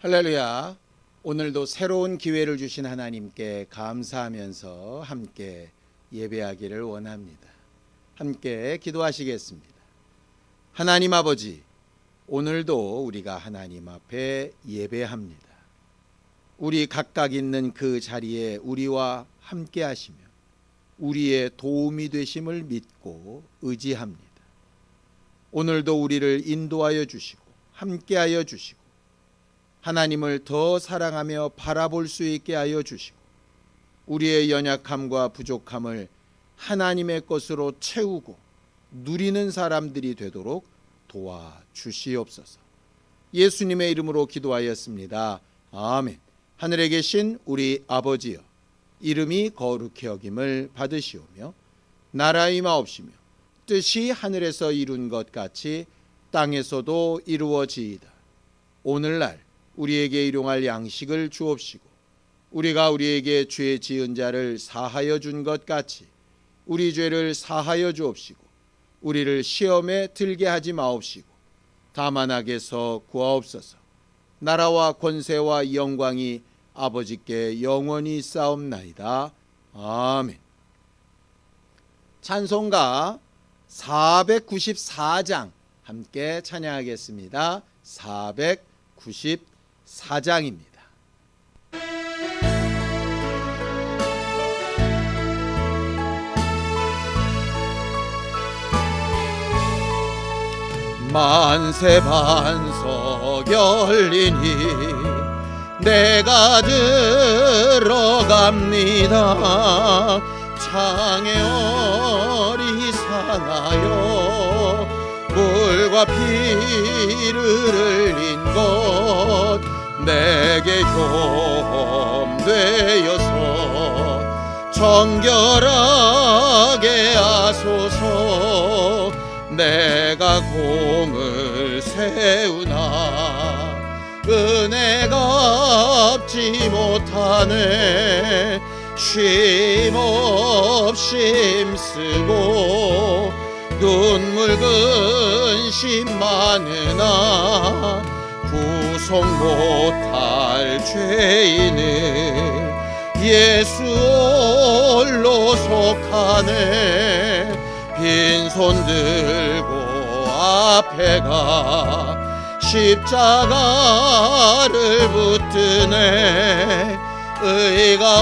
할렐루야. 오늘도 새로운 기회를 주신 하나님께 감사하면서 함께 예배하기를 원합니다. 함께 기도하시겠습니다. 하나님 아버지, 오늘도 우리가 하나님 앞에 예배합니다. 우리 각각 있는 그 자리에 우리와 함께 하시며 우리의 도움이 되심을 믿고 의지합니다. 오늘도 우리를 인도하여 주시고 함께하여 주시고 하나님을 더 사랑하며 바라볼 수 있게 하여 주시고 우리의 연약함과 부족함을 하나님의 것으로 채우고 누리는 사람들이 되도록 도와주시옵소서. 예수님의 이름으로 기도하였습니다. 아멘. 하늘에 계신 우리 아버지여, 이름이 거룩히 여김을 받으시오며 나라의 임하옵시며 뜻이 하늘에서 이룬 것 같이 땅에서도 이루어지이다. 오늘날 우리에게 일용할 양식을 주옵시고 우리가 우리에게 죄 지은 자를 사하여 준 것 같이 우리 죄를 사하여 주옵시고 우리를 시험에 들게 하지 마옵시고 다만 악에서 구하옵소서. 나라와 권세와 영광이 아버지께 영원히 있사옵나이다. 아멘. 찬송가 494장 함께 찬양하겠습니다. 494장입니다. 만세 반석 열리니 내가 들어갑니다. 창에 어리상하여 물과 피를 흘린 것 내게 흉되어서 정결하게 하소서. 내가 공을 세우나 은혜가 없지 못하네. 쉼없이 힘쓰고 눈물 근심 많으나 구속 못할 죄인은 예수 홀로 속하네. 빈손 들고 앞에 가 십자가를 붙드네. 의가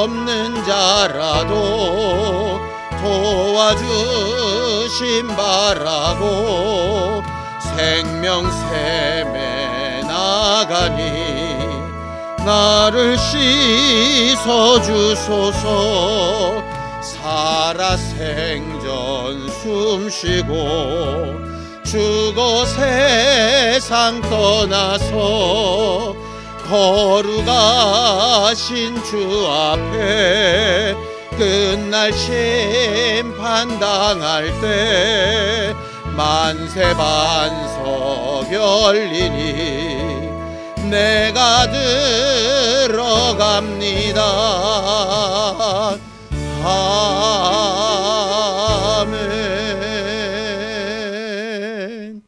없는 자라도 도와주심 바라고 생명샘에 나가니 나를 씻어주소서. 살아 생전 숨쉬고 죽어 세상 떠나서 거룩하신 주 앞에 끝날 심판 당할 때 만세 반석 열리니 내가 들어갑니다. 아멘.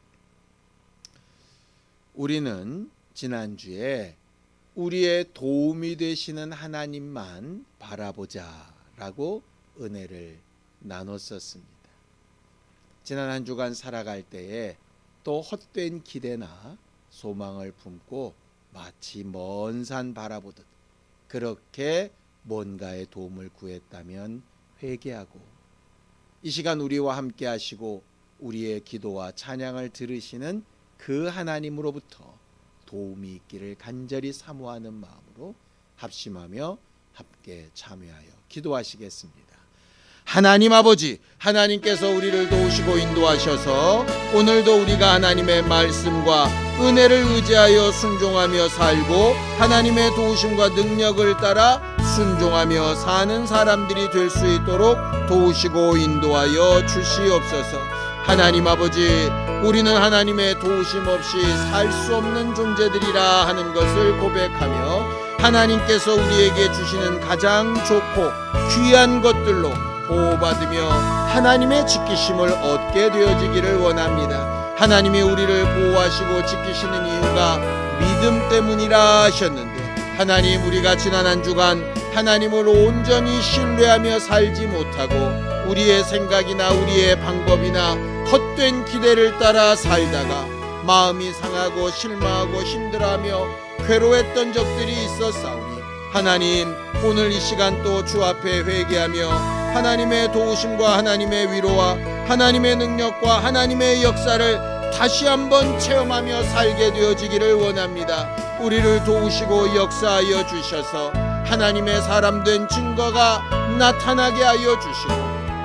우리는 지난주에 우리의 도움이 되시는 하나님만 바라보자 라고 은혜를 나눴었습니다. 지난 한 주간 살아갈 때에 또 헛된 기대나 소망을 품고 마치 먼 산 바라보듯 그렇게 뭔가의 도움을 구했다면 회개하고 이 시간 우리와 함께 하시고 우리의 기도와 찬양을 들으시는 그 하나님으로부터 도움이 있기를 간절히 사모하는 마음으로 합심하며 함께 참여하여 기도하시겠습니다. 하나님 아버지, 하나님께서 우리를 도우시고 인도하셔서 오늘도 우리가 하나님의 말씀과 은혜를 의지하여 순종하며 살고 하나님의 도우심과 능력을 따라 순종하며 사는 사람들이 될 수 있도록 도우시고 인도하여 주시옵소서. 하나님 아버지, 우리는 하나님의 도우심 없이 살 수 없는 존재들이라 하는 것을 고백하며 하나님께서 우리에게 주시는 가장 좋고 귀한 것들로 보호받으며 하나님의 지키심을 얻게 되어지기를 원합니다. 하나님이 우리를 보호하시고 지키시는 이유가 믿음 때문이라 하셨는데, 하나님, 우리가 지난 한 주간 하나님을 온전히 신뢰하며 살지 못하고 우리의 생각이나 우리의 방법이나 헛된 기대를 따라 살다가 마음이 상하고 실망하고 힘들어하며 괴로웠던 적들이 있었사오니, 하나님, 오늘 이 시간 또 주 앞에 회개하며 하나님의 도우심과 하나님의 위로와 하나님의 능력과 하나님의 역사를 다시 한번 체험하며 살게 되어지기를 원합니다. 우리를 도우시고 역사하여 주셔서 하나님의 사람 된 증거가 나타나게 하여 주시고,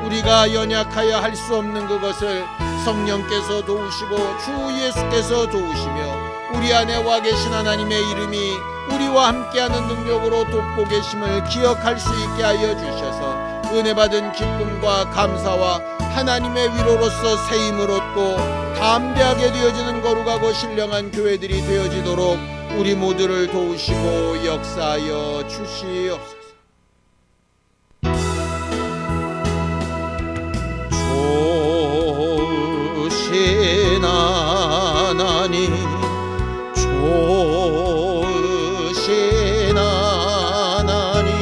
우리가 연약하여 할 수 없는 그것을 성령께서 도우시고 주 예수께서 도우시며 우리 안에 와 계신 하나님의 이름이 우리와 함께하는 능력으로 돕고 계심을 기억할 수 있게 하여 주셔서 은혜 받은 기쁨과 감사와 하나님의 위로로서 새 힘을 얻고 담대하게 되어지는 거룩하고 신령한 교회들이 되어지도록 우리 모두를 도우시고 역사하여 주시옵소서. 좋으신 하나님, 좋으신 하나님,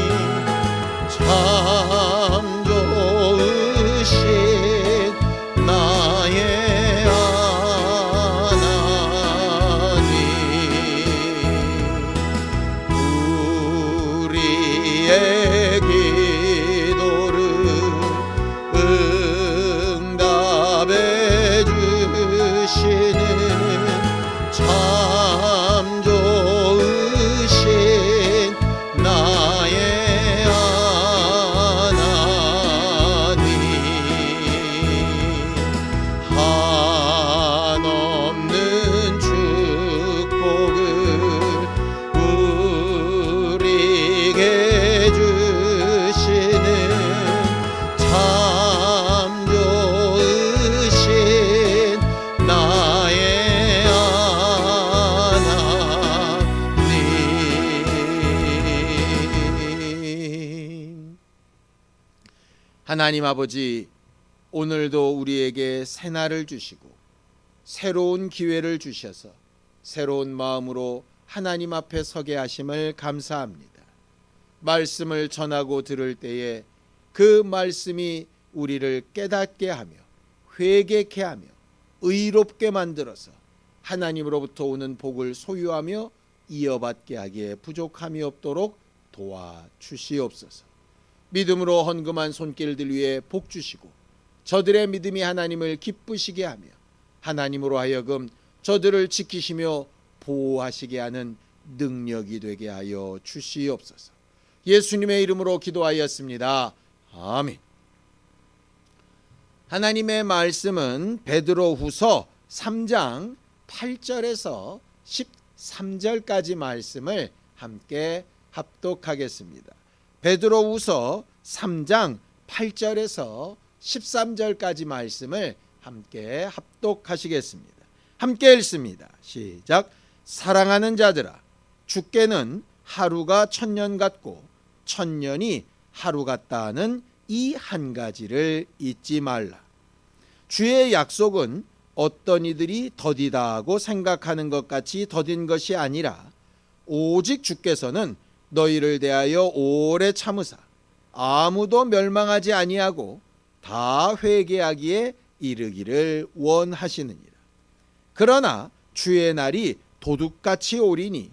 참 좋으신 나의 하나님, 우리의 기도를 응답해 주시는 참 좋으신 나의 하나님, 한없는 축복을 우리에게 주시는 참 좋으신 나의 하나님. 하나님 아버지, 오늘도 우리에게 새날을 주시고 새로운 기회를 주셔서 새로운 마음으로 하나님 앞에 서게 하심을 감사합니다. 말씀을 전하고 들을 때에 그 말씀이 우리를 깨닫게 하며 회개케 하며 의롭게 만들어서 하나님으로부터 오는 복을 소유하며 이어받게 하기에 부족함이 없도록 도와주시옵소서. 믿음으로 헌금한 손길들 위에 복 주시고 저들의 믿음이 하나님을 기쁘시게 하며 하나님으로 하여금 저들을 지키시며 보호하시게 하는 능력이 되게 하여 주시옵소서. 예수님의 이름으로 기도하였습니다. 아멘. 하나님의 말씀은 베드로후서 3장 8절에서 13절까지 말씀을 함께 합독하겠습니다. 베드로후서 3장 8절에서 13절까지 말씀을 함께 합독하시겠습니다. 함께 읽습니다. 시작. 사랑하는 자들아, 주께는 하루가 1000년 같고 1000년이 하루 같다 하는 이 한 가지를 잊지 말라. 주의 약속은 어떤 이들이 더디다 하고 생각하는 것 같이 더딘 것이 아니라 오직 주께서는 너희를 대하여 오래 참으사 아무도 멸망하지 아니하고 다 회개하기에 이르기를 원하시느니라. 그러나 주의 날이 도둑같이 오리니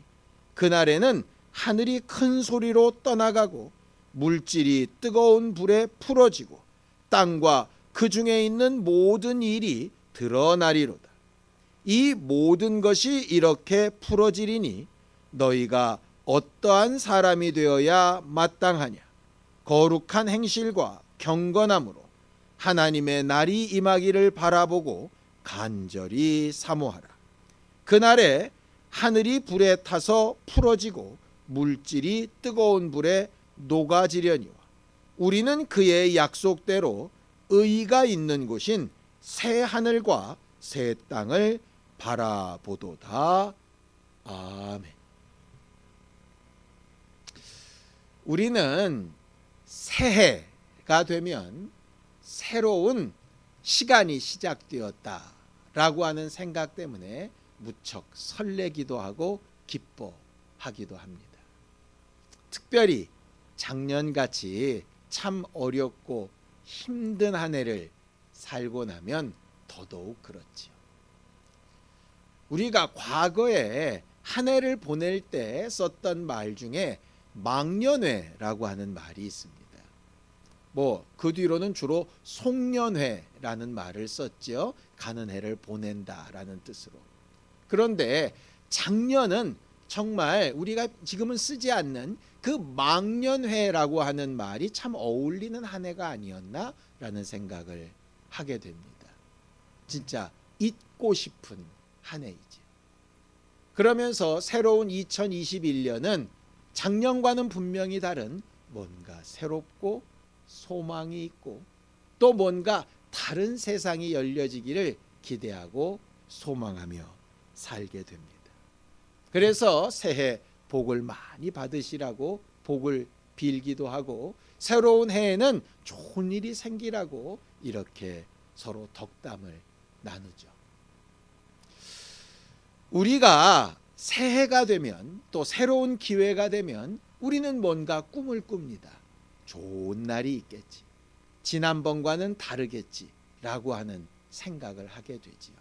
그날에는 하늘이 큰 소리로 떠나가고 물질이 뜨거운 불에 풀어지고 땅과 그 중에 있는 모든 일이 드러나리로다. 이 모든 것이 이렇게 풀어지리니 너희가 어떠한 사람이 되어야 마땅하냐. 거룩한 행실과 경건함으로 하나님의 날이 임하기를 바라보고 간절히 사모하라. 그날에 하늘이 불에 타서 풀어지고 물질이 뜨거운 불에 녹아지려니와 우리는 그의 약속대로 의가 있는 곳인 새 하늘과 새 땅을 바라보도다. 아멘. 우리는 새해가 되면 새로운 시간이 시작되었다라고 하는 생각 때문에 무척 설레기도 하고 기뻐하기도 합니다. 특별히 작년같이 참 어렵고 힘든 한 해를 살고 나면 더더욱 그렇지요. 우리가 과거에 한 해를 보낼 때 썼던 말 중에 망년회라고 하는 말이 있습니다. 그 뒤로는 주로 송년회라는 말을 썼죠. 가는 해를 보낸다라는 뜻으로. 그런데 작년은 정말 우리가 지금은 쓰지 않는 그 망년회라고 하는 말이 참 어울리는 한 해가 아니었나라는 생각을 하게 됩니다. 진짜 잊고 싶은 한 해이지. 그러면서 새로운 2021년은 작년과는 분명히 다른 뭔가 새롭고 소망이 있고 또 뭔가 다른 세상이 열려지기를 기대하고 소망하며 살게 됩니다. 그래서 새해 복을 많이 받으시라고 복을 빌기도 하고 새로운 해에는 좋은 일이 생기라고 이렇게 서로 덕담을 나누죠. 우리가 새해가 되면 또 새로운 기회가 되면 우리는 뭔가 꿈을 꿉니다. 좋은 날이 있겠지. 지난번과는 다르겠지. 라고 하는 생각을 하게 되지요.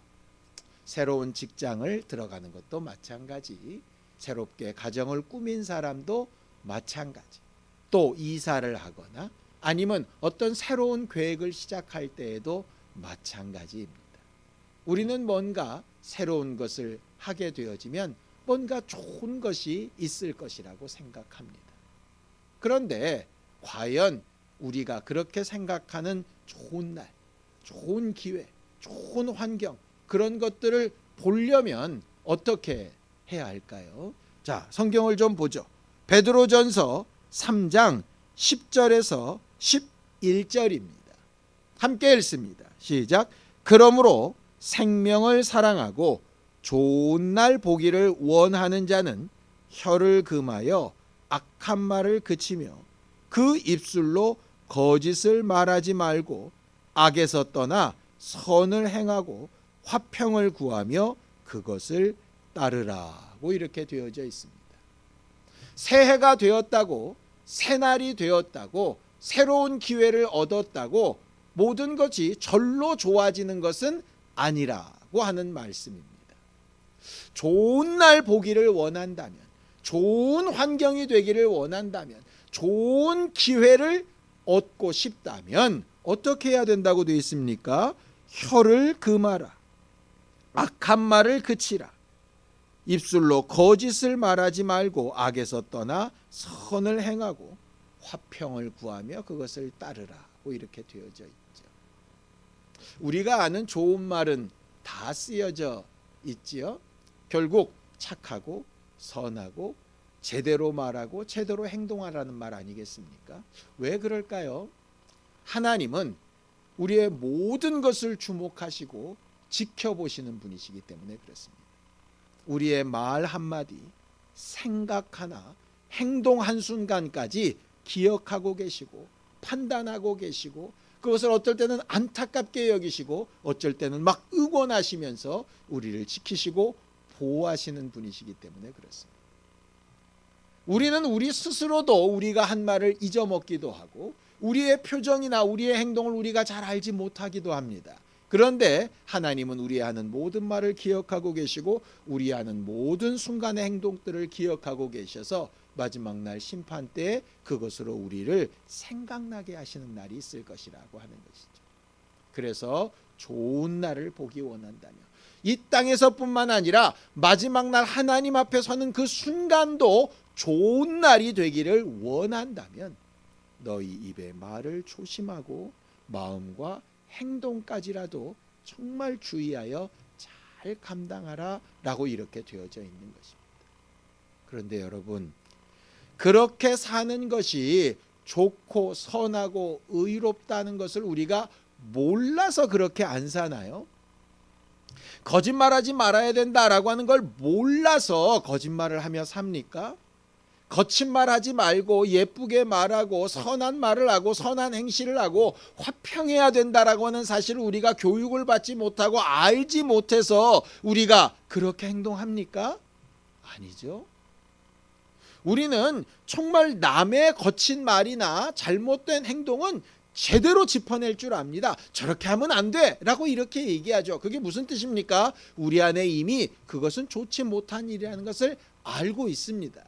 새로운 직장을 들어가는 것도 마찬가지. 새롭게 가정을 꾸민 사람도 마찬가지. 또 이사를 하거나 아니면 어떤 새로운 계획을 시작할 때에도 마찬가지입니다. 우리는 뭔가 새로운 것을 하게 되어지면 뭔가 좋은 것이 있을 것이라고 생각합니다. 그런데 과연 우리가 그렇게 생각하는 좋은 날, 좋은 기회, 좋은 환경 그런 것들을 보려면 어떻게 해야 할까요? 자, 성경을 좀 보죠. 베드로전서 3장 10절에서 11절입니다. 함께 읽습니다. 시작. 그러므로 생명을 사랑하고 좋은 날 보기를 원하는 자는 혀를 금하여 악한 말을 그치며 그 입술로 거짓을 말하지 말고 악에서 떠나 선을 행하고 화평을 구하며 그것을 따르라고 이렇게 되어져 있습니다. 새해가 되었다고, 새날이 되었다고, 새로운 기회를 얻었다고 모든 것이 절로 좋아지는 것은 아니라고 하는 말씀입니다. 좋은 날 보기를 원한다면, 좋은 환경이 되기를 원한다면, 좋은 기회를 얻고 싶다면 어떻게 해야 된다고 되어 있습니까? 혀를 금하라. 악한 말을 그치라. 입술로 거짓을 말하지 말고 악에서 떠나 선을 행하고 화평을 구하며 그것을 따르라고 이렇게 되어져 있죠. 우리가 아는 좋은 말은 다 쓰여져 있지요. 결국 착하고 선하고 제대로 말하고 제대로 행동하라는 말 아니겠습니까? 왜 그럴까요? 하나님은 우리의 모든 것을 주목하시고 지켜보시는 분이시기 때문에 그렇습니다. 우리의 말 한마디, 생각 하나, 행동 한순간까지 기억하고 계시고 판단하고 계시고 그것을 어떨 때는 안타깝게 여기시고 어쩔 때는 막 응원하시면서 우리를 지키시고 보호하시는 분이시기 때문에 그렇습니다. 우리는 우리 스스로도 우리가 한 말을 잊어먹기도 하고 우리의 표정이나 우리의 행동을 우리가 잘 알지 못하기도 합니다. 그런데 하나님은 우리 하는 모든 말을 기억하고 계시고 우리 하는 모든 순간의 행동들을 기억하고 계셔서 마지막 날 심판 때에 그것으로 우리를 생각나게 하시는 날이 있을 것이라고 하는 것이죠. 그래서 좋은 날을 보기 원한다면 이 땅에서뿐만 아니라 마지막 날 하나님 앞에 서는 그 순간도 좋은 날이 되기를 원한다면 너희 입의 말을 조심하고 마음과 행동까지라도 정말 주의하여 잘 감당하라 라고 이렇게 되어져 있는 것입니다. 그런데 여러분, 그렇게 사는 것이 좋고 선하고 의롭다는 것을 우리가 몰라서 그렇게 안 사나요? 거짓말하지 말아야 된다라고 하는 걸 몰라서 거짓말을 하며 삽니까? 거친 말하지 말고 예쁘게 말하고 선한 말을 하고 선한 행실을 하고 화평해야 된다라고 하는 사실을 우리가 교육을 받지 못하고 알지 못해서 우리가 그렇게 행동합니까? 아니죠. 우리는 정말 남의 거친 말이나 잘못된 행동은 제대로 짚어낼 줄 압니다. 저렇게 하면 안 돼 라고 이렇게 얘기하죠. 그게 무슨 뜻입니까? 우리 안에 이미 그것은 좋지 못한 일이라는 것을 알고 있습니다.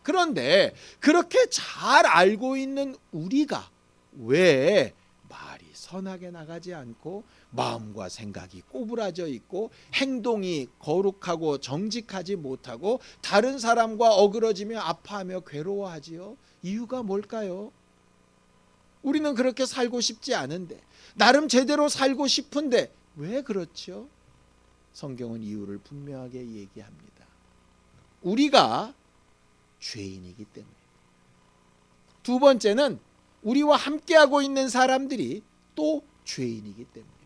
그런데 그렇게 잘 알고 있는 우리가 왜 말이 선하게 나가지 않고 마음과 생각이 꼬부라져 있고 행동이 거룩하고 정직하지 못하고 다른 사람과 어그러지며 아파하며 괴로워하지요? 이유가 뭘까요? 우리는 그렇게 살고 싶지 않은데, 나름 제대로 살고 싶은데 왜 그렇죠? 성경은 이유를 분명하게 얘기합니다. 우리가 죄인이기 때문입니다. 두 번째는 우리와 함께하고 있는 사람들이 또 죄인이기 때문입니다.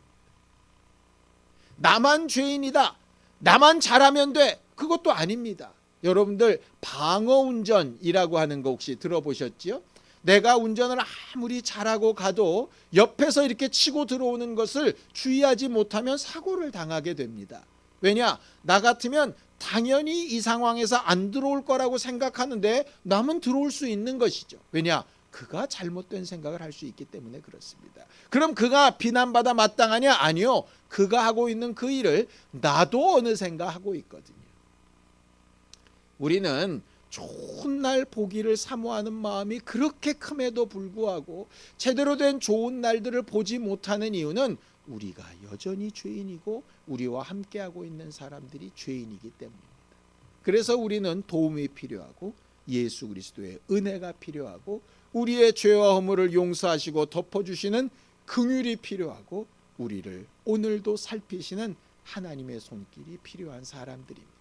나만 죄인이다, 나만 잘하면 돼, 그것도 아닙니다. 여러분들 방어운전이라고 하는 거 혹시 들어보셨지요? 내가 운전을 아무리 잘하고 가도 옆에서 이렇게 치고 들어오는 것을 주의하지 못하면 사고를 당하게 됩니다. 왜냐? 나 같으면 당연히 이 상황에서 안 들어올 거라고 생각하는데 남은 들어올 수 있는 것이죠. 왜냐? 그가 잘못된 생각을 할 수 있기 때문에 그렇습니다. 그럼 그가 비난받아 마땅하냐? 아니요. 그가 하고 있는 그 일을 나도 어느샌가 하고 있거든요. 우리는 좋은 날 보기를 사모하는 마음이 그렇게 큼에도 불구하고 제대로 된 좋은 날들을 보지 못하는 이유는 우리가 여전히 죄인이고 우리와 함께하고 있는 사람들이 죄인이기 때문입니다. 그래서 우리는 도움이 필요하고 예수 그리스도의 은혜가 필요하고 우리의 죄와 허물을 용서하시고 덮어주시는 긍휼이 필요하고 우리를 오늘도 살피시는 하나님의 손길이 필요한 사람들입니다.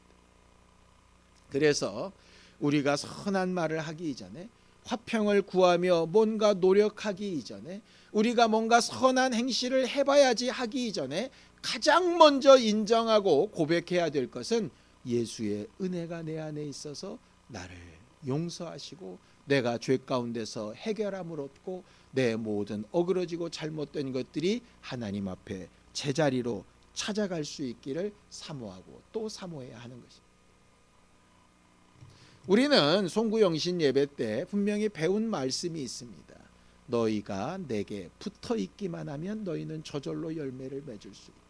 그래서 우리가 선한 말을 하기 이전에, 화평을 구하며 뭔가 노력하기 이전에, 우리가 뭔가 선한 행실을 해봐야지 하기 이전에 가장 먼저 인정하고 고백해야 될 것은 예수의 은혜가 내 안에 있어서 나를 용서하시고 내가 죄 가운데서 해결함을 얻고 내 모든 어그러지고 잘못된 것들이 하나님 앞에 제자리로 찾아갈 수 있기를 사모하고 또 사모해야 하는 것입니다. 우리는 송구영신 예배 때 분명히 배운 말씀이 있습니다. 너희가 내게 붙어 있기만 하면 너희는 저절로 열매를 맺을 수 있다.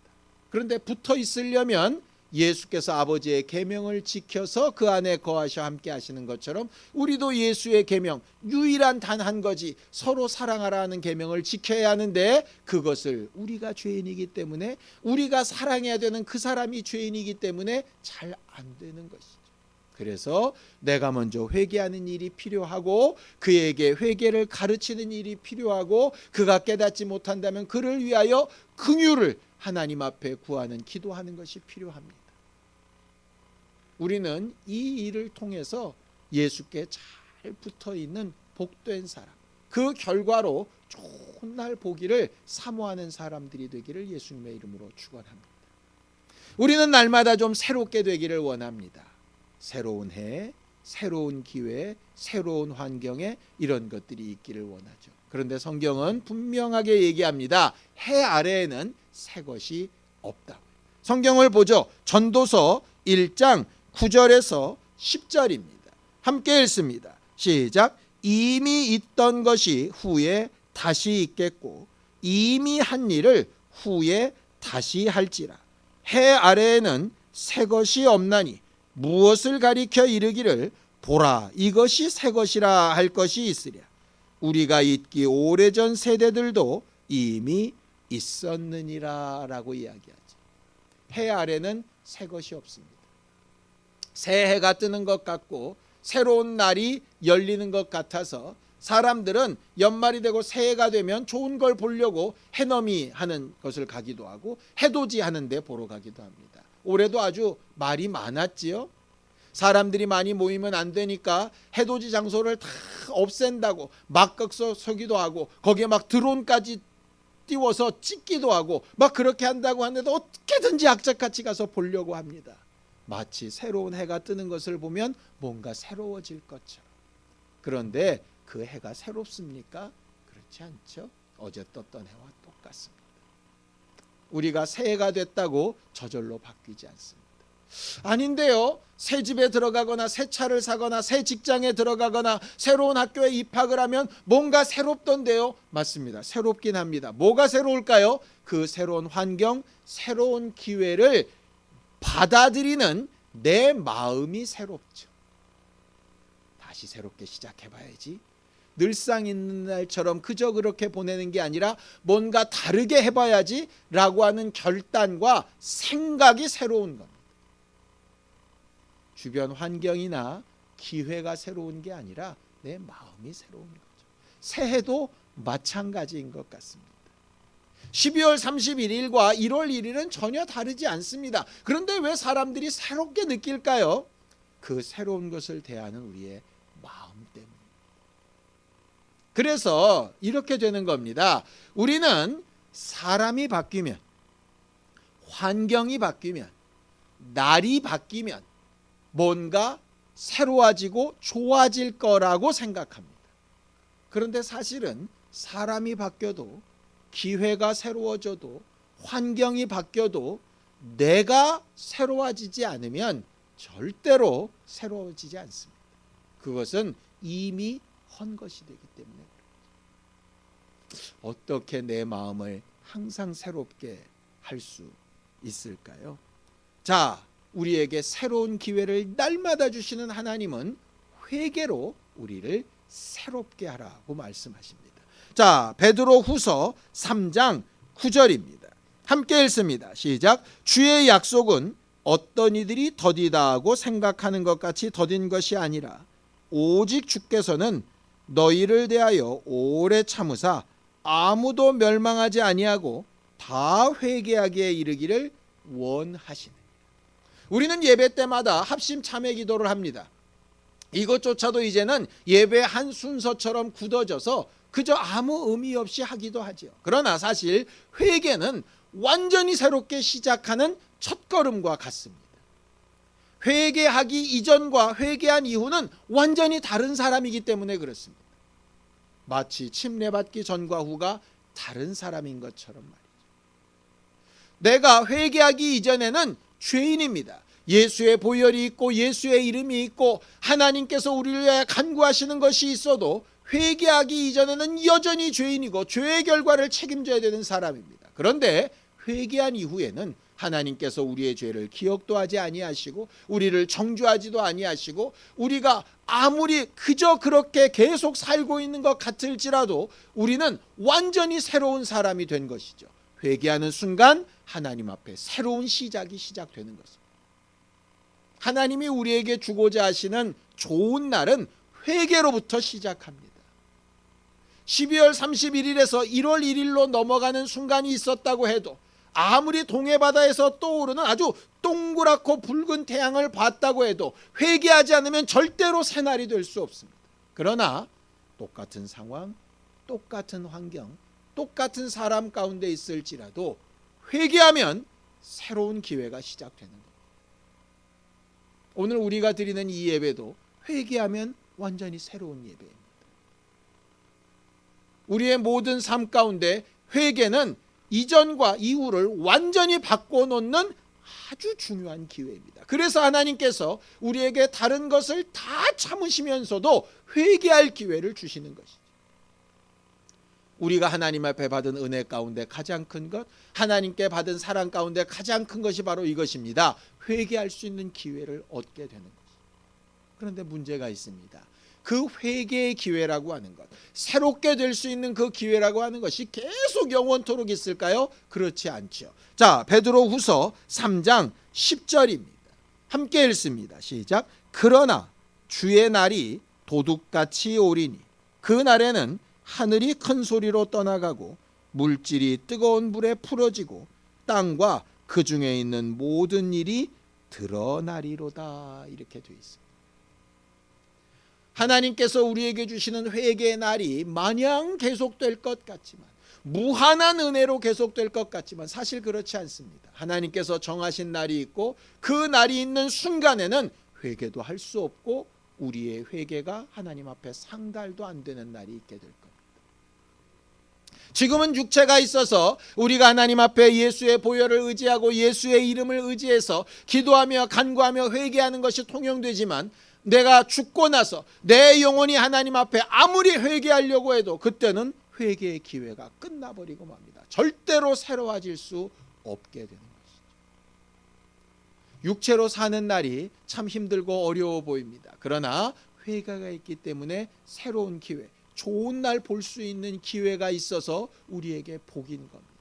그런데 붙어 있으려면 예수께서 아버지의 계명을 지켜서 그 안에 거하셔 함께 하시는 것처럼 우리도 예수의 계명, 유일한 단 한 가지 서로 사랑하라 하는 계명을 지켜야 하는데 그것을 우리가 죄인이기 때문에, 우리가 사랑해야 되는 그 사람이 죄인이기 때문에 잘 안 되는 것이죠. 그래서 내가 먼저 회개하는 일이 필요하고 그에게 회개를 가르치는 일이 필요하고 그가 깨닫지 못한다면 그를 위하여 긍휼을 하나님 앞에 구하는 기도하는 것이 필요합니다. 우리는 이 일을 통해서 예수께 잘 붙어있는 복된 사람, 그 결과로 좋은 날 보기를 사모하는 사람들이 되기를 예수님의 이름으로 축원합니다. 우리는 날마다 좀 새롭게 되기를 원합니다. 새로운 해, 새로운 기회, 새로운 환경에 이런 것들이 있기를 원하죠. 그런데 성경은 분명하게 얘기합니다. 해 아래에는 새 것이 없다. 성경을 보죠. 전도서 1장 9절에서 10절입니다. 함께 읽습니다. 시작. 이미 있던 것이 후에 다시 있겠고 이미 한 일을 후에 다시 할지라. 해 아래에는 새 것이 없나니 무엇을 가리켜 이르기를 보라 이것이 새 것이라 할 것이 있으랴. 우리가 있기 오래전 세대들도 이미 있었느니라 라고 이야기하죠. 해 아래는 새 것이 없습니다. 새 해가 뜨는 것 같고 새로운 날이 열리는 것 같아서 사람들은 연말이 되고 새해가 되면 좋은 걸 보려고 해넘이 하는 것을 가기도 하고 해돋이 하는 데 보러 가기도 합니다. 올해도 아주 말이 많았지요. 사람들이 많이 모이면 안 되니까 해돋이 장소를 다 없앤다고 막 서기도 하고 거기에 막 드론까지 띄워서 찍기도 하고 막 그렇게 한다고 하는데도 어떻게든지 악착같이 가서 보려고 합니다. 마치 새로운 해가 뜨는 것을 보면 뭔가 새로워질 것처럼. 그런데 그 해가 새롭습니까? 그렇지 않죠. 어제 떴던 해와 똑같습니다. 우리가 새해가 됐다고 저절로 바뀌지 않습니다. 아닌데요. 새 집에 들어가거나 새 차를 사거나 새 직장에 들어가거나 새로운 학교에 입학을 하면 뭔가 새롭던데요. 맞습니다. 새롭긴 합니다. 뭐가 새로울까요? 그 새로운 환경, 새로운 기회를 받아들이는 내 마음이 새롭죠. 다시 새롭게 시작해봐야지. 늘상 있는 날처럼 그저 그렇게 보내는 게 아니라 뭔가 다르게 해봐야지 라고 하는 결단과 생각이 새로운 겁니다. 주변 환경이나 기회가 새로운 게 아니라 내 마음이 새로운 거죠. 새해도 마찬가지인 것 같습니다. 12월 31일과 1월 1일은 전혀 다르지 않습니다. 그런데 왜 사람들이 새롭게 느낄까요? 그 새로운 것을 대하는 우리의 마음 때문입니다. 그래서 이렇게 되는 겁니다. 우리는 사람이 바뀌면, 환경이 바뀌면, 날이 바뀌면 뭔가 새로워지고 좋아질 거라고 생각합니다. 그런데 사실은 사람이 바뀌어도, 기회가 새로워져도, 환경이 바뀌어도 내가 새로워지지 않으면 절대로 새로워지지 않습니다. 그것은 이미 헌 것이 되기 때문에 그렇죠. 어떻게 내 마음을 항상 새롭게 할 수 있을까요? 자, 우리에게 새로운 기회를 날마다 주시는 하나님은 회개로 우리를 새롭게 하라고 말씀하십니다. 자, 베드로후서 3장 9절입니다. 함께 읽습니다. 시작. 주의 약속은 어떤 이들이 더디다 하고 생각하는 것 같이 더딘 것이 아니라 오직 주께서는 너희를 대하여 오래 참으사 아무도 멸망하지 아니하고 다 회개하기에 이르기를 원하시네. 우리는 예배 때마다 합심 참회 기도를 합니다. 이것조차도 이제는 예배 한 순서처럼 굳어져서 그저 아무 의미 없이 하기도 하죠. 그러나 사실 회개는 완전히 새롭게 시작하는 첫걸음과 같습니다. 회개하기 이전과 회개한 이후는 완전히 다른 사람이기 때문에 그렇습니다. 마치 침례받기 전과 후가 다른 사람인 것처럼 말이죠. 내가 회개하기 이전에는 죄인입니다. 예수의 보혈이 있고 예수의 이름이 있고 하나님께서 우리를 위해 간구하시는 것이 있어도 회개하기 이전에는 여전히 죄인이고 죄의 결과를 책임져야 되는 사람입니다. 그런데 회개한 이후에는 하나님께서 우리의 죄를 기억도 하지 아니하시고 우리를 정죄하지도 아니하시고 우리가 아무리 그저 그렇게 계속 살고 있는 것 같을지라도 우리는 완전히 새로운 사람이 된 것이죠. 회개하는 순간 하나님 앞에 새로운 시작이 시작되는 것입니다. 하나님이 우리에게 주고자 하시는 좋은 날은 회개로부터 시작합니다. 12월 31일에서 1월 1일로 넘어가는 순간이 있었다고 해도 아무리 동해바다에서 떠오르는 아주 동그랗고 붉은 태양을 봤다고 해도 회개하지 않으면 절대로 새날이 될 수 없습니다. 그러나 똑같은 상황, 똑같은 환경, 똑같은 사람 가운데 있을지라도 회개하면 새로운 기회가 시작되는 겁니다. 오늘 우리가 드리는 이 예배도 회개하면 완전히 새로운 예배입니다. 우리의 모든 삶 가운데 회개는 이전과 이후를 완전히 바꿔놓는 아주 중요한 기회입니다. 그래서 하나님께서 우리에게 다른 것을 다 참으시면서도 회개할 기회를 주시는 것이죠. 우리가 하나님 앞에 받은 은혜 가운데 가장 큰 것, 하나님께 받은 사랑 가운데 가장 큰 것이 바로 이것입니다. 회개할 수 있는 기회를 얻게 되는 것이죠. 그런데 문제가 있습니다. 그 회개의 기회라고 하는 것, 새롭게 될 수 있는 그 기회라고 하는 것이 계속 영원토록 있을까요? 그렇지 않죠. 자, 베드로후서 3장 10절입니다. 함께 읽습니다. 시작. 그러나 주의 날이 도둑같이 오리니 그 날에는 하늘이 큰 소리로 떠나가고 물질이 뜨거운 불에 풀어지고 땅과 그 중에 있는 모든 일이 드러나리로다. 이렇게 되어 있습니다. 하나님께서 우리에게 주시는 회개의 날이 마냥 계속될 것 같지만, 무한한 은혜로 계속될 것 같지만 사실 그렇지 않습니다. 하나님께서 정하신 날이 있고 그 날이 있는 순간에는 회개도 할 수 없고 우리의 회개가 하나님 앞에 상달도 안 되는 날이 있게 될 겁니다. 지금은 육체가 있어서 우리가 하나님 앞에 예수의 보혈을 의지하고 예수의 이름을 의지해서 기도하며 간구하며 회개하는 것이 통용되지만, 내가 죽고 나서 내 영혼이 하나님 앞에 아무리 회개하려고 해도 그때는 회개의 기회가 끝나버리고 맙니다. 절대로 새로워질 수 없게 되는 것이죠. 육체로 사는 날이 참 힘들고 어려워 보입니다. 그러나 회개가 있기 때문에 새로운 기회, 좋은 날 볼 수 있는 기회가 있어서 우리에게 복인 겁니다.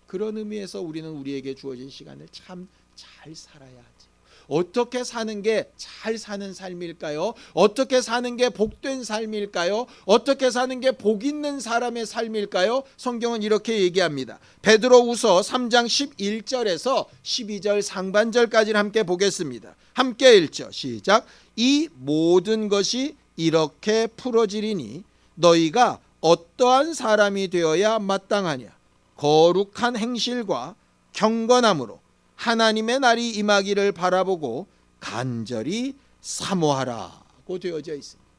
그런 의미에서 우리는 우리에게 주어진 시간을 참 잘 살아야 하죠. 어떻게 사는 게 잘 사는 삶일까요? 어떻게 사는 게 복된 삶일까요? 어떻게 사는 게 복 있는 사람의 삶일까요? 성경은 이렇게 얘기합니다. 베드로후서 3장 11절에서 12절 상반절까지를 함께 보겠습니다. 함께 읽죠. 시작. 이 모든 것이 이렇게 풀어지리니 너희가 어떠한 사람이 되어야 마땅하냐? 거룩한 행실과 경건함으로 하나님의 날이 임하기를 바라보고 간절히 사모하라고 되어져 있습니다.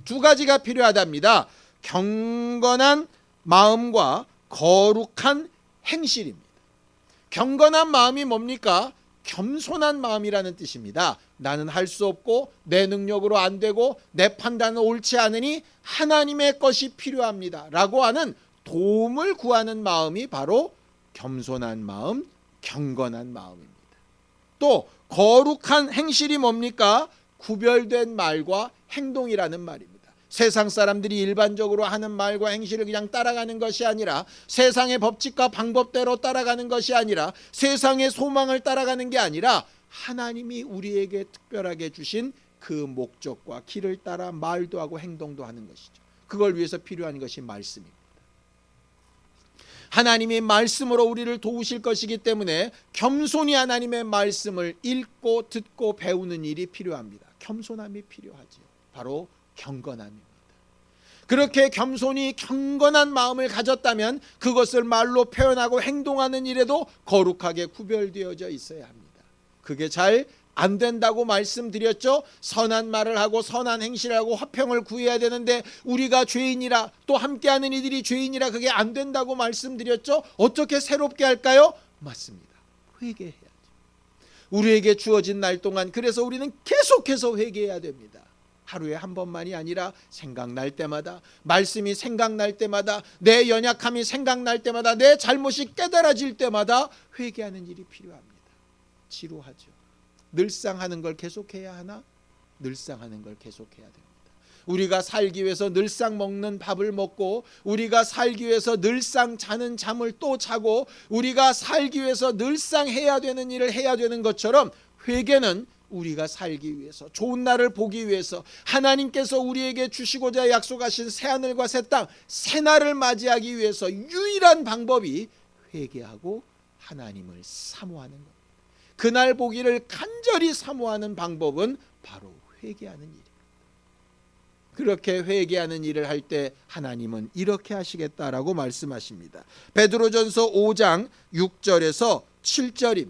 두 가지가 필요하답니다. 경건한 마음과 거룩한 행실입니다. 경건한 마음이 뭡니까? 겸손한 마음이라는 뜻입니다. 나는 할 수 없고 내 능력으로 안 되고 내 판단은 옳지 않으니 하나님의 것이 필요합니다 라고 하는 도움을 구하는 마음이 바로 겸손한 마음, 경건한 마음입니다. 또 거룩한 행실이 뭡니까? 구별된 말과 행동이라는 말입니다. 세상 사람들이 일반적으로 하는 말과 행실을 그냥 따라가는 것이 아니라, 세상의 법칙과 방법대로 따라가는 것이 아니라, 세상의 소망을 따라가는 게 아니라 하나님이 우리에게 특별하게 주신 그 목적과 길을 따라 말도 하고 행동도 하는 것이죠. 그걸 위해서 필요한 것이 말씀입니다. 하나님이 말씀으로 우리를 도우실 것이기 때문에 겸손히 하나님의 말씀을 읽고 듣고 배우는 일이 필요합니다. 겸손함이 필요하지요. 바로 경건함입니다. 그렇게 겸손히 경건한 마음을 가졌다면 그것을 말로 표현하고 행동하는 일에도 거룩하게 구별되어져 있어야 합니다. 그게 잘 안 된다고 말씀드렸죠. 선한 말을 하고 선한 행실을 하고 화평을 구해야 되는데 우리가 죄인이라, 또 함께하는 이들이 죄인이라 그게 안 된다고 말씀드렸죠. 어떻게 새롭게 할까요? 맞습니다. 회개해야죠. 우리에게 주어진 날 동안 그래서 우리는 계속해서 회개해야 됩니다. 하루에 한 번만이 아니라 생각날 때마다, 말씀이 생각날 때마다, 내 연약함이 생각날 때마다, 내 잘못이 깨달아질 때마다 회개하는 일이 필요합니다. 지루하죠. 늘상 하는 걸 계속해야 하나? 늘상 하는 걸 계속해야 됩니다. 우리가 살기 위해서 늘상 먹는 밥을 먹고, 우리가 살기 위해서 늘상 자는 잠을 또 자고, 우리가 살기 위해서 늘상 해야 되는 일을 해야 되는 것처럼 회개는 우리가 살기 위해서, 좋은 날을 보기 위해서, 하나님께서 우리에게 주시고자 약속하신 새하늘과 새 땅, 새날을 맞이하기 위해서 유일한 방법이 회개하고 하나님을 사모하는 것. 그날 보기를 간절히 사모하는 방법은 바로 회개하는 일입니다. 그렇게 회개하는 일을 할 때 하나님은 이렇게 하시겠다라고 말씀하십니다. 베드로전서 5장 6절에서 7절입니다.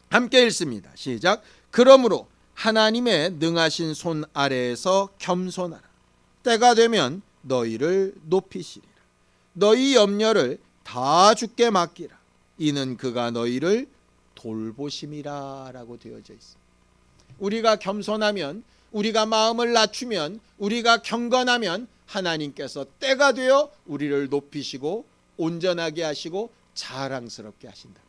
함께 읽습니다. 시작. 그러므로 하나님의 능하신 손 아래에서 겸손하라. 때가 되면 너희를 높이시리라. 너희 염려를 다 주께 맡기라. 이는 그가 너희를 돌보심이라 라고 되어져 있습니다. 우리가 겸손하면, 우리가 마음을 낮추면, 우리가 경건하면 하나님께서 때가 되어 우리를 높이시고 온전하게 하시고 자랑스럽게 하신다.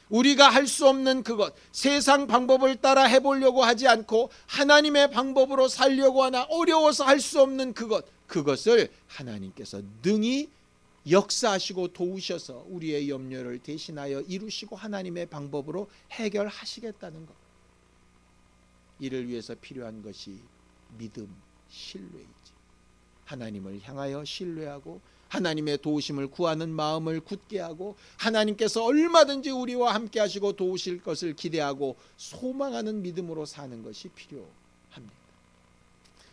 우리가 할 수 없는 그것, 세상 방법을 따라 해보려고 하지 않고 하나님의 방법으로 살려고 하나 어려워서 할 수 없는 그것을 하나님께서 능히 역사하시고 도우셔서 우리의 염려를 대신하여 이루시고 하나님의 방법으로 해결하시겠다는 것. 이를 위해서 필요한 것이 믿음, 신뢰이지. 하나님을 향하여 신뢰하고 하나님의 도우심을 구하는 마음을 굳게 하고, 하나님께서 얼마든지 우리와 함께 하시고 도우실 것을 기대하고 소망하는 믿음으로 사는 것이 필요합니다.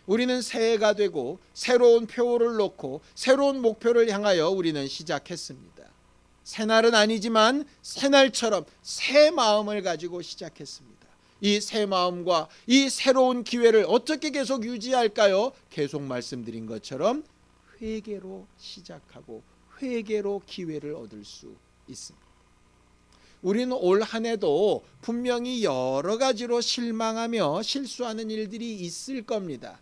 우리는 새해가 되고 새로운 표를 놓고 새로운 목표를 향하여 우리는 시작했습니다. 새날은 아니지만 새날처럼 새 마음을 가지고 시작했습니다. 이 새 마음과 이 새로운 기회를 어떻게 계속 유지할까요? 계속 말씀드린 것처럼 회개로 시작하고 회개로 기회를 얻을 수 있습니다. 우리는 올 한 해도 분명히 여러 가지로 실망하며 실수하는 일들이 있을 겁니다.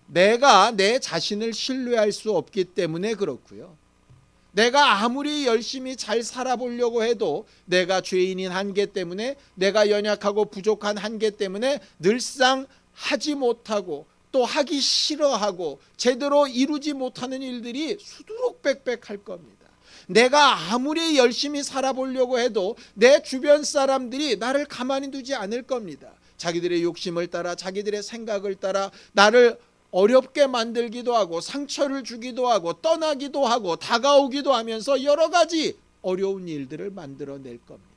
내가 내 자신을 신뢰할 수 없기 때문에 그렇고요. 내가 아무리 열심히 잘 살아보려고 해도 내가 죄인인 한계 때문에, 내가 연약하고 부족한 한계 때문에 늘상 하지 못하고 또 하기 싫어하고 제대로 이루지 못하는 일들이 수두룩백백할 겁니다. 내가 아무리 열심히 살아보려고 해도 내 주변 사람들이 나를 가만히 두지 않을 겁니다. 자기들의 욕심을 따라, 자기들의 생각을 따라 나를 어렵게 만들기도 하고 상처를 주기도 하고 떠나기도 하고 다가오기도 하면서 여러 가지 어려운 일들을 만들어낼 겁니다.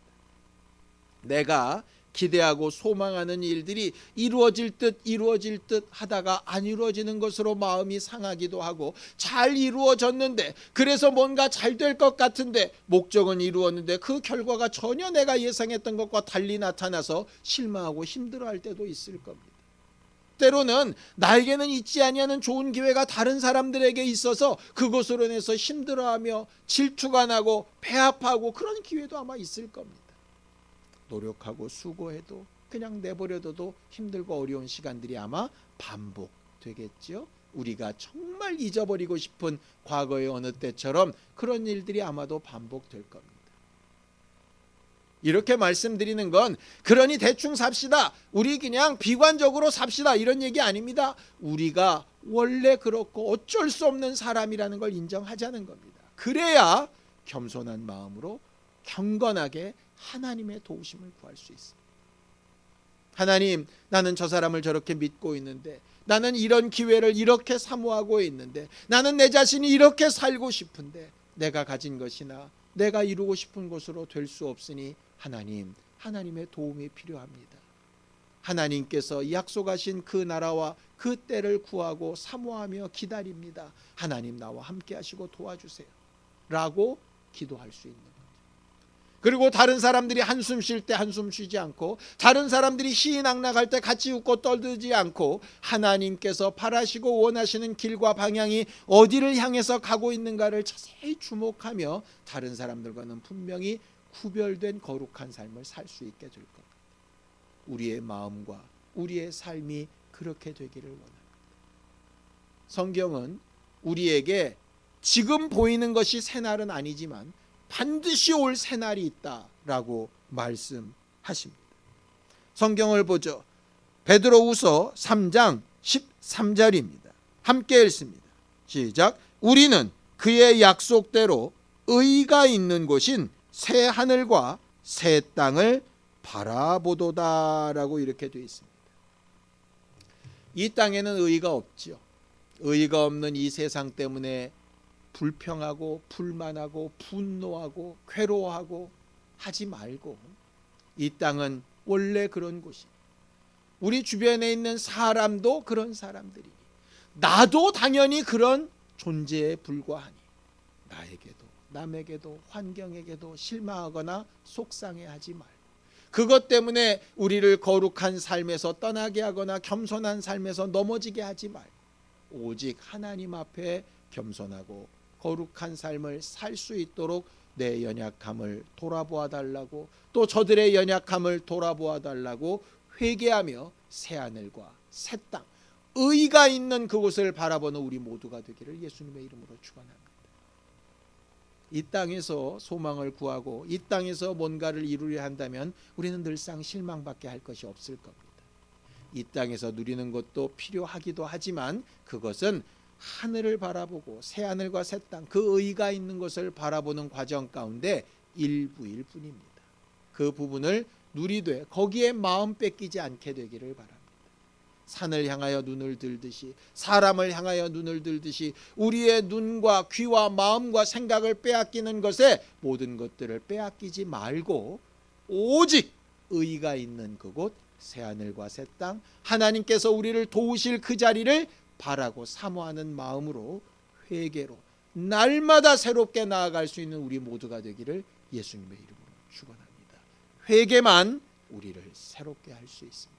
내가 기대하고 소망하는 일들이 이루어질 듯 하다가 안 이루어지는 것으로 마음이 상하기도 하고, 잘 이루어졌는데, 그래서 뭔가 잘 될 것 같은데 목적은 이루었는데 그 결과가 전혀 내가 예상했던 것과 달리 나타나서 실망하고 힘들어할 때도 있을 겁니다. 때로는 나에게는 있지 아니하는 좋은 기회가 다른 사람들에게 있어서 그것으로 인해서 힘들어하며 질투가 나고 배아파하고 그런 기회도 아마 있을 겁니다. 노력하고 수고해도 그냥 내버려둬도 힘들고 어려운 시간들이 아마 반복되겠죠. 우리가 정말 잊어버리고 싶은 과거의 어느 때처럼 그런 일들이 아마도 반복될 겁니다. 이렇게 말씀드리는 건 그러니 대충 삽시다, 우리 그냥 비관적으로 삽시다, 이런 얘기 아닙니다. 우리가 원래 그렇고 어쩔 수 없는 사람이라는 걸 인정하자는 겁니다. 그래야 겸손한 마음으로 경건하게 하나님의 도우심을 구할 수 있습니다. 하나님, 나는 저 사람을 저렇게 믿고 있는데, 나는 이런 기회를 이렇게 사모하고 있는데, 나는 내 자신이 이렇게 살고 싶은데 내가 가진 것이나 내가 이루고 싶은 것으로 될 수 없으니 하나님, 하나님의 도움이 필요합니다. 하나님께서 약속하신 그 나라와 그 때를 구하고 사모하며 기다립니다. 하나님, 나와 함께 하시고 도와주세요 라고 기도할 수 있는 거죠. 그리고 다른 사람들이 한숨 쉴 때 한숨 쉬지 않고, 다른 사람들이 희희낙낙할 때 같이 웃고 떨지 않고, 하나님께서 바라시고 원하시는 길과 방향이 어디를 향해서 가고 있는가를 자세히 주목하며 다른 사람들과는 분명히 구별된 거룩한 삶을 살 수 있게 될 겁니다. 우리의 마음과 우리의 삶이 그렇게 되기를 원합니다. 성경은 우리에게 지금 보이는 것이 새날은 아니지만 반드시 올 새날이 있다라고 말씀하십니다. 성경을 보죠. 베드로후서 3장 13절입니다. 함께 읽습니다. 시작. 우리는 그의 약속대로 의가 있는 곳인 새 하늘과 새 땅을 바라보도다라고 이렇게 되어 있습니다. 이 땅에는 의가 없지요. 의가 없는 이 세상 때문에 불평하고 불만하고 분노하고 괴로워하고 하지 말고, 이 땅은 원래 그런 곳이, 우리 주변에 있는 사람도 그런 사람들이니, 나도 당연히 그런 존재에 불과하니 나에게도 남에게도 환경에게도 실망하거나 속상해하지 말고, 그것 때문에 우리를 거룩한 삶에서 떠나게 하거나 겸손한 삶에서 넘어지게 하지 말고, 오직 하나님 앞에 겸손하고 거룩한 삶을 살 수 있도록 내 연약함을 돌아보아 달라고, 또 저들의 연약함을 돌아보아 달라고 회개하며 새하늘과 새 땅, 의가 있는 그곳을 바라보는 우리 모두가 되기를 예수님의 이름으로 축원합니다. 이 땅에서 소망을 구하고 이 땅에서 뭔가를 이루려 한다면 우리는 늘상 실망밖에 할 것이 없을 겁니다. 이 땅에서 누리는 것도 필요하기도 하지만 그것은 하늘을 바라보고 새하늘과 새 땅, 그 의가 있는 것을 바라보는 과정 가운데 일부일 뿐입니다. 그 부분을 누리되 거기에 마음 뺏기지 않게 되기를 바랍니다. 산을 향하여 눈을 들듯이, 사람을 향하여 눈을 들듯이 우리의 눈과 귀와 마음과 생각을 빼앗기는 것에 모든 것들을 빼앗기지 말고 오직 의가 있는 그곳, 새하늘과 새 땅, 하나님께서 우리를 도우실 그 자리를 바라고 사모하는 마음으로 회개로 날마다 새롭게 나아갈 수 있는 우리 모두가 되기를 예수님의 이름으로 축원합니다. 회개만 우리를 새롭게 할 수 있습니다.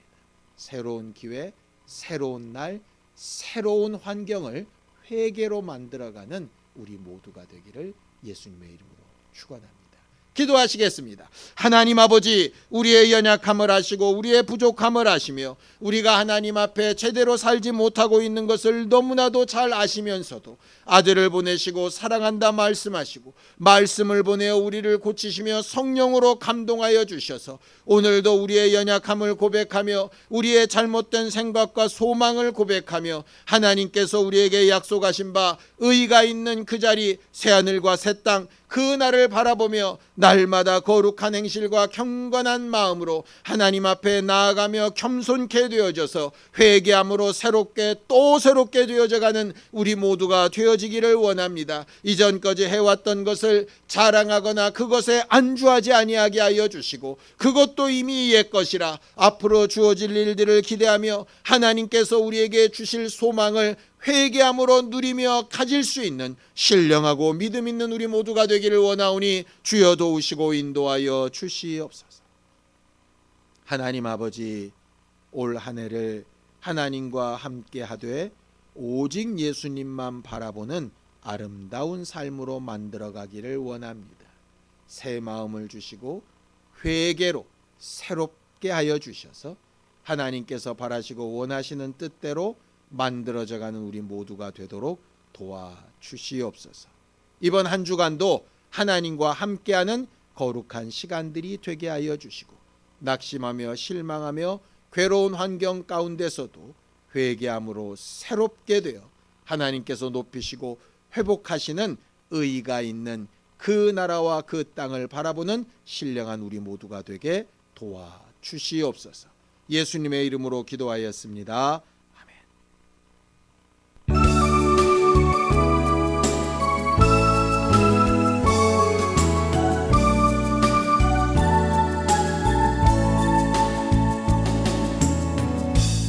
새로운 기회, 새로운 날, 새로운 환경을 회개로 만들어가는 우리 모두가 되기를 예수님의 이름으로 축원합니다. 기도하시겠습니다. 하나님 아버지, 우리의 연약함을 아시고 우리의 부족함을 아시며 우리가 하나님 앞에 제대로 살지 못하고 있는 것을 너무나도 잘 아시면서도 아들을 보내시고 사랑한다 말씀하시고 말씀을 보내어 우리를 고치시며 성령으로 감동하여 주셔서 오늘도 우리의 연약함을 고백하며 우리의 잘못된 생각과 소망을 고백하며 하나님께서 우리에게 약속하신 바 의가 있는 그 자리 새하늘과 새 땅 그 날을 바라보며 날마다 거룩한 행실과 경건한 마음으로 하나님 앞에 나아가며 겸손케 되어져서 회개함으로 새롭게 또 새롭게 되어져가는 우리 모두가 되어지기를 원합니다. 이전까지 해왔던 것을 자랑하거나 그것에 안주하지 아니하게 하여 주시고 그것도 이미 옛 것이라 앞으로 주어질 일들을 기대하며 하나님께서 우리에게 주실 소망을 회개함으로 누리며 가질 수 있는 신령하고 믿음 있는 우리 모두가 되기를 원하오니 주여 도우시고 인도하여 주시옵소서. 하나님 아버지, 올 한 해를 하나님과 함께 하되 오직 예수님만 바라보는 아름다운 삶으로 만들어 가기를 원합니다. 새 마음을 주시고 회개로 새롭게 하여 주셔서 하나님께서 바라시고 원하시는 뜻대로 만들어져가는 우리 모두가 되도록 도와주시옵소서. 이번 한 주간도 하나님과 함께하는 거룩한 시간들이 되게 하여 주시고 낙심하며 실망하며 괴로운 환경 가운데서도 회개함으로 새롭게 되어 하나님께서 높이시고 회복하시는 의가 있는 그 나라와 그 땅을 바라보는 신령한 우리 모두가 되게 도와주시옵소서. 예수님의 이름으로 기도하였습니다.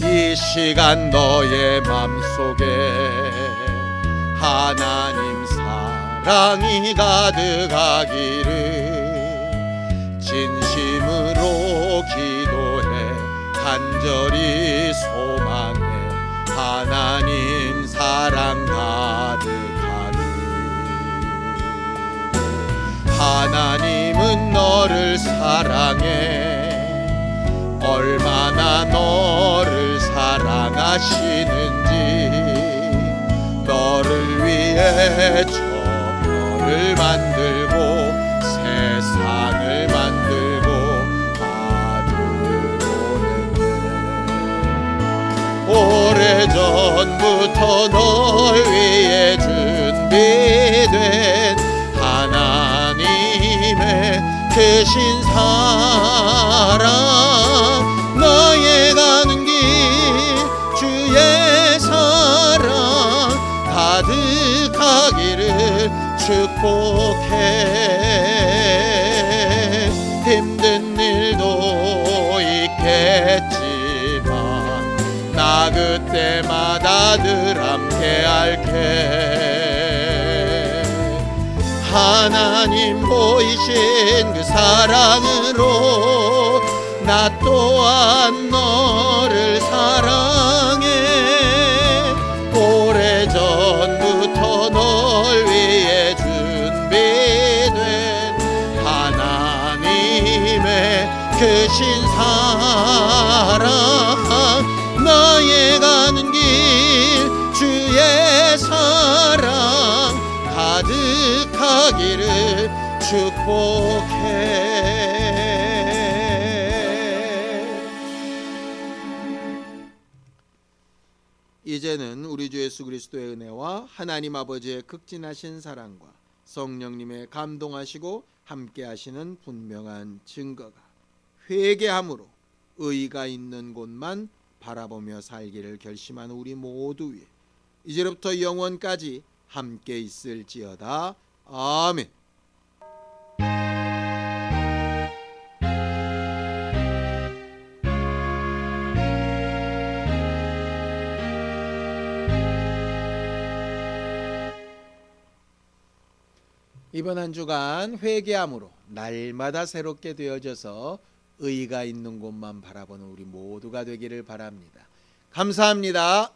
이 시간 너의 맘속에 하나님 사랑이 가득하기를 진심으로 기도해 간절히 소망해 하나님 사랑 가득하길. 하나님은 너를 사랑해 얼마나 너를 사랑하시는지 너를 위해 저별을 만들고 세상을 만들고 만들었는데 오래전부터 널 위해 준비된 하나님의 크신 사랑 너의 가는 길 주의 사랑 가득하기를 축복해. 힘든 일도 있겠지만 나 그때마다 늘 함께 할게. 하나님 보이신 그 사랑으로 나 또한 너를 사랑해. 오래전부터 널 위해 준비된 하나님의 크신 사랑 너의 가는 길 주의 사랑 가득하기를 축복해. 이제는 우리 주 예수 그리스도의 은혜와 하나님 아버지의 극진하신 사랑과 성령님의 감동하시고 함께하시는 분명한 증거가 회개함으로 의가 있는 곳만 바라보며 살기를 결심하는 우리 모두 위에 이제부터 영원까지 함께 있을지어다. 아멘. 이번 한 주간 회개함으로 날마다 새롭게 되어져서 의가 있는 곳만 바라보는 우리 모두가 되기를 바랍니다. 감사합니다.